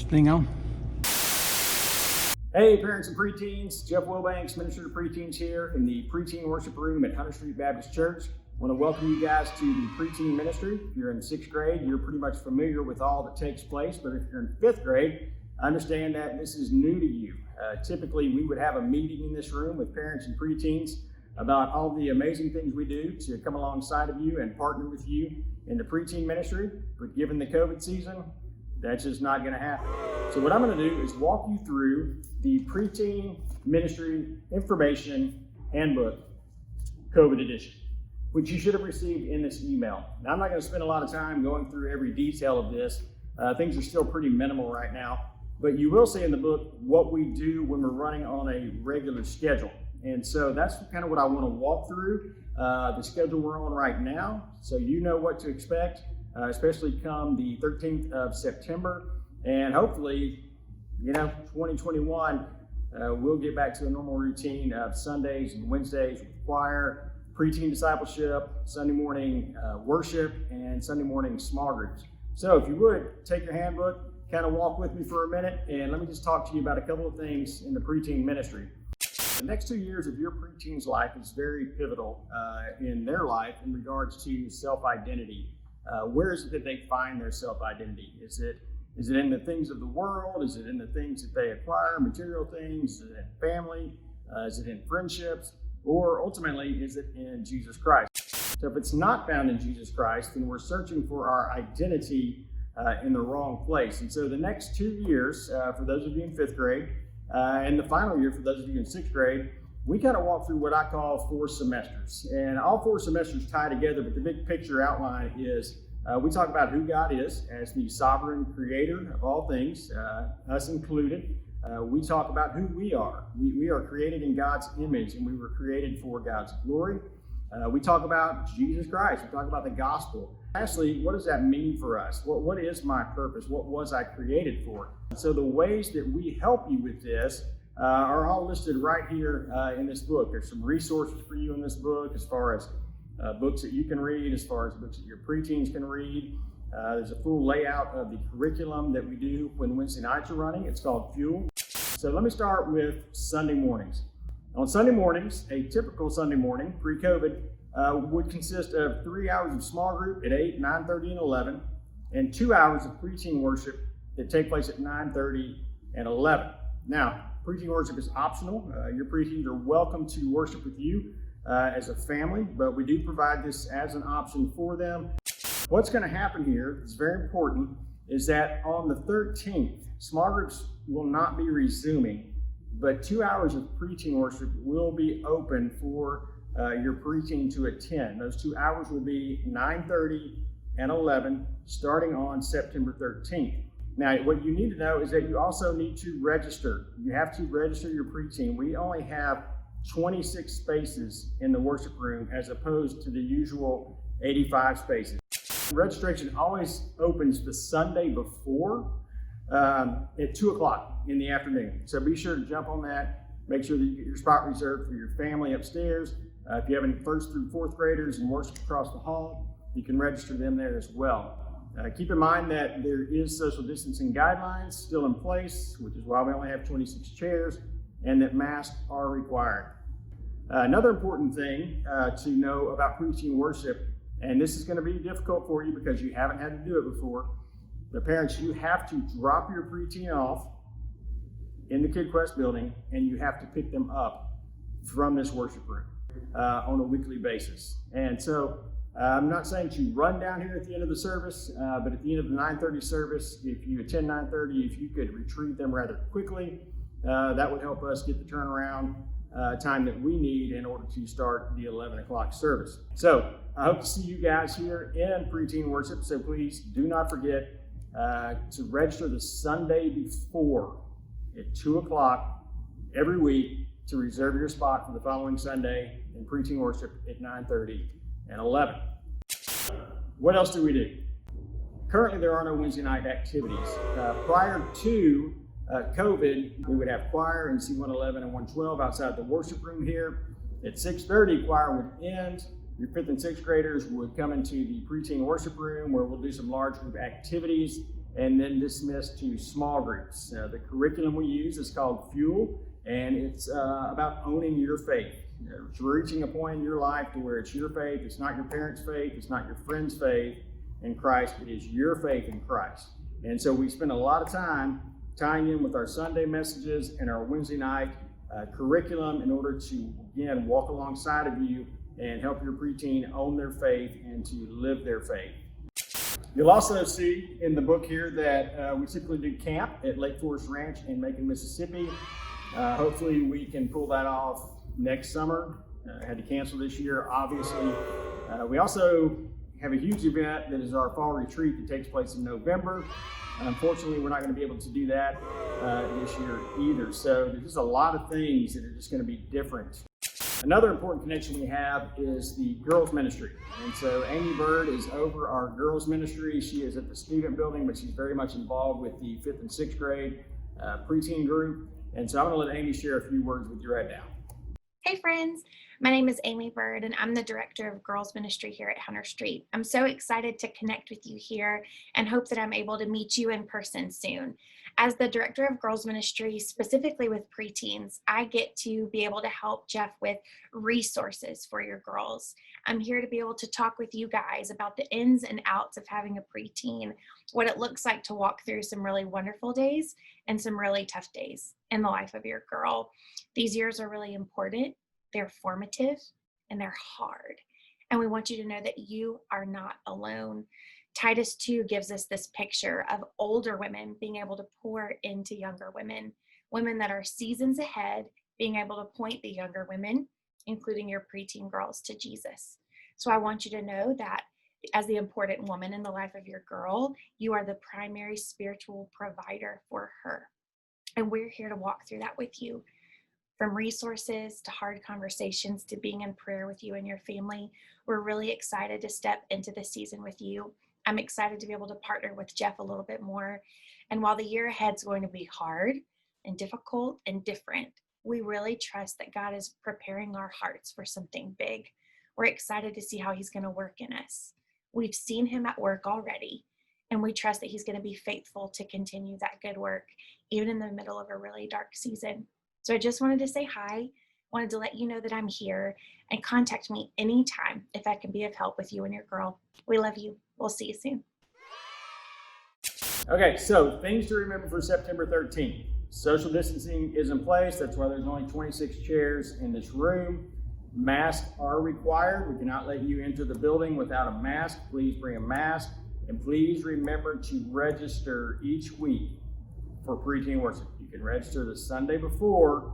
This thing on? Hey parents and preteens, Jeff Wilbanks, Minister to Preteens here in the Preteen Worship room at Hunter Street Baptist Church. I want to welcome you guys to the Preteen Ministry. If you're in 6th grade, you're pretty much familiar with all that takes place, but if you're in 5th grade, understand that this is new to you. Typically, we would have a meeting in this room with parents and preteens about all the amazing things we do to come alongside of you and partner with you in the preteen ministry. But given the COVID season, that's just not going to happen. So what I'm going to do is walk you through the Preteen Ministry Information Handbook COVID edition, which you should have received in this email. Now, I'm not going to spend a lot of time going through every detail of this. Things are still pretty minimal right now, but you will see in the book what we do when we're running on a regular schedule. And so that's kind of what I want to walk through, the schedule we're on right now, so you know what to expect, especially come the 13th of September. And hopefully, 2021, we'll get back to a normal routine of Sundays and Wednesdays with choir, preteen discipleship, Sunday morning worship, and Sunday morning small groups. So if you would, take your handbook, kind of walk with me for a minute, and let me just talk to you about a couple of things in the preteen ministry. The next 2 years of your preteen's life is very pivotal in their life in regards to self-identity. Where is it that they find their self-identity? Is it in the things of the world? Is it in the things that they acquire, material things? Is it in family? Is it in friendships? Or ultimately, is it in Jesus Christ? So if it's not found in Jesus Christ, then we're searching for our identity in the wrong place. And so the next 2 years, for those of you in 5th grade, and the final year for those of you in 6th grade, we kind of walk through what I call 4 semesters. And all 4 semesters tie together, but the big picture outline is we talk about who God is as the sovereign creator of all things, us included. We talk about who we are. We are created in God's image, and we were created for God's glory. We talk about Jesus Christ. We talk about the gospel. Lastly, what does that mean for us? What is my purpose? What was I created for? So the ways that we help you with this are all listed right here in this book. There's some resources for you in this book as far as books that you can read, as far as books that your preteens can read. There's a full layout of the curriculum that we do when Wednesday nights are running. It's called Fuel. So let me start with Sunday mornings. On Sunday mornings, a typical Sunday morning, pre-COVID, would consist of 3 hours of small group at 8, 9:30, and 11, and 2 hours of preteen worship that take place at 9:30 and 11. Now, preteen worship is optional. Your preteens are welcome to worship with you as a family, but we do provide this as an option for them. What's going to happen here is very important, is that on the 13th, small groups will not be resuming, but 2 hours of preteen worship will be open for your preteen to attend. Those 2 hours will be 9:30 and 11, starting on September 13th. Now, what you need to know is that you also need to register. You have to register your preteen. We only have 26 spaces in the worship room as opposed to the usual 85 spaces. Registration always opens the Sunday before at 2 o'clock in the afternoon. So be sure to jump on that. Make sure that you get your spot reserved for your family upstairs. If you have any 1st through 4th graders and worship across the hall, you can register them there as well. Keep in mind that there is social distancing guidelines still in place, which is why we only have 26 chairs, and that masks are required. Another important thing to know about preteen worship, and this is going to be difficult for you because you haven't had to do it before, but parents, you have to drop your preteen off in the Kid Quest building, and you have to pick them up from this worship room on a weekly basis. And so I'm not saying to run down here at the end of the service, but at the end of the 9:30 service, if you attend 9:30, if you could retrieve them rather quickly, that would help us get the turnaround time that we need in order to start the 11 o'clock service. So I hope to see you guys here in preteen worship. So please do not forget to register the Sunday before at 2 o'clock every week to reserve your spot for the following Sunday in preteen worship at 9:30 and 11. What else do we do? Currently, there are no Wednesday night activities. Prior to COVID, we would have choir in C111 and 112 outside the worship room here. At 6:30, choir would end. Your 5th and 6th graders would come into the preteen worship room where we'll do some large group activities and then dismissed to small groups. The curriculum we use is called Fuel, and it's about owning your faith. It's reaching a point in your life to where it's your faith, it's not your parents' faith, it's not your friend's faith in Christ, it is your faith in Christ. And so we spend a lot of time tying in with our Sunday messages and our Wednesday night curriculum in order to, again, walk alongside of you and help your preteen own their faith and to live their faith. You'll also see in the book here that we typically do camp at Lake Forest Ranch in Macon, Mississippi. Hopefully we can pull that off next summer. Had to cancel this year, obviously. We also have a huge event that is our fall retreat that takes place in November. Unfortunately, we're not going to be able to do that this year either. So there's just a lot of things that are just going to be different. Another important connection we have is the girls ministry. And so Amy Bird is over our girls ministry. She is at the student building, but she's very much involved with the 5th and 6th grade preteen group. And so I'm going to let Amy share a few words with you right now. Hey friends, my name is Amy Bird and I'm the director of girls ministry here at Hunter Street. I'm so excited to connect with you here and hope that I'm able to meet you in person soon. As the director of girls ministry, specifically with preteens, I get to be able to help Jeff with resources for your girls. I'm here to be able to talk with you guys about the ins and outs of having a preteen, what it looks like to walk through some really wonderful days and some really tough days in the life of your girl. These years are really important, they're formative, and they're hard. And we want you to know that you are not alone. Titus 2 gives us this picture of older women being able to pour into younger women, women that are seasons ahead, being able to point the younger women, including your preteen girls, to Jesus. So I want you to know that as the important woman in the life of your girl, you are the primary spiritual provider for her. And we're here to walk through that with you. From resources to hard conversations to being in prayer with you and your family, we're really excited to step into this season with you. I'm excited to be able to partner with Jeff a little bit more. And while the year ahead is going to be hard and difficult and different, we really trust that God is preparing our hearts for something big. We're excited to see how he's going to work in us. We've seen him at work already, and we trust that he's going to be faithful to continue that good work, even in the middle of a really dark season. So I just wanted to say hi, wanted to let you know that I'm here, and contact me anytime if I can be of help with you and your girl. We love you. We'll see you soon. Okay, so things to remember for September 13th. Social distancing is in place. That's why there's only 26 chairs in this room. Masks are required. We cannot let you enter the building without a mask. Please bring a mask. And please remember to register each week for Preteen Worship. You can register the Sunday before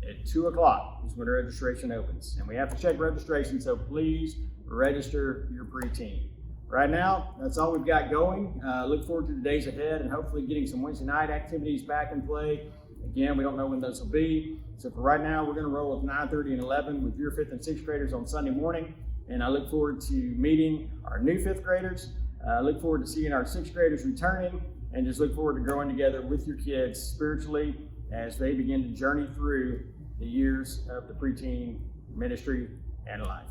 at 2 o'clock is when registration opens. And we have to check registration, so please register your preteen. Right now, that's all we've got going. Look forward to the days ahead and hopefully getting some Wednesday night activities back in play. Again, we don't know when those will be. So for right now, we're going to roll with 9:30 and 11 with your 5th and 6th graders on Sunday morning. And I look forward to meeting our new 5th graders. I look forward to seeing our 6th graders returning, and just look forward to growing together with your kids spiritually as they begin to journey through the years of the preteen ministry and life.